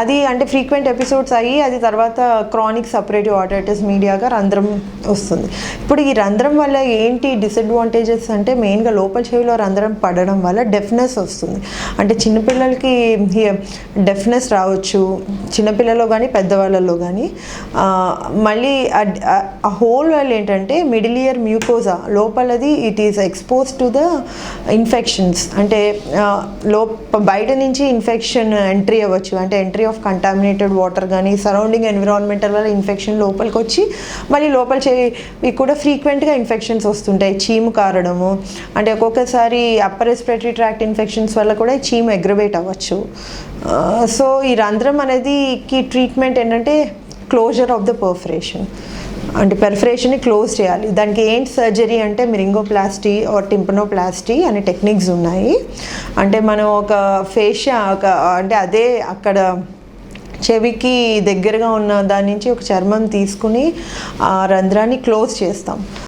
అది అంటే frequent episodes అయ్యి అది తర్వాత క్రానిక్ సపరేటివ్ ఆర్థరైటిస్ మీడియాగా రంధ్రం వస్తుంది. ఇప్పుడు ఈ రంధ్రం వల్ల ఏంటి డిసడ్వాంటేజెస్ అంటే మెయిన్గా లోపల చెవిలో రంధ్రం పడడం వల్ల డెఫ్నెస్ వస్తుంది. అంటే చిన్నపిల్లలకి డెఫ్నెస్ రావచ్చు, చిన్నపిల్లల్లో కానీ పెద్దవాళ్ళలో కానీ. మళ్ళీ ఆ హోల్ వల్ల ఏంటంటే మిడిల్ ఇయర్ మ్యూకోజా లోపలది it is expose to the infections. అంటే బయట నుంచి ఇన్ఫెక్షన్ ఎంట్రీ అవ్వచ్చు, అంటే ఎంట్రీ ఆఫ్ కంటామినేటెడ్ వాటర్ కానీ సరౌండింగ్ ఎన్విరాన్మెంటల్ వల్ల ఇన్ఫెక్షన్ లోపలికి వచ్చి మళ్ళీ లోపల చెవి కూడా ఫ్రీక్వెంట్గా ఇన్ఫెక్షన్స్ వస్తుంటాయి. చీము కారడము, అంటే ఒక్కొక్కసారి అప్పర్ రెస్పిరేటరీ ట్రాక్ట్ ఇన్ఫెక్షన్స్ వల్ల కూడా చీము అగ్రవేట్ అవ్వచ్చు. సో ఈ రంధ్రం అనేది ట్రీట్మెంట్ ఏంటంటే క్లోజర్ ఆఫ్ ద పర్ఫరేషన్, అంటే పెర్ఫరేషన్ని క్లోజ్ చేయాలి. దానికి ఏంటి సర్జరీ అంటే మిరింగోప్లాస్టీ ఆర్ టింపనోప్లాస్టీ అనే టెక్నిక్స్ ఉన్నాయి. అంటే మనం ఒక ఫేషియా అంటే అదే అక్కడ చెవికి దగ్గరగా ఉన్న దాని నుంచి ఒక చర్మం తీసుకుని ఆ రంధ్రాన్ని క్లోజ్ చేస్తాం.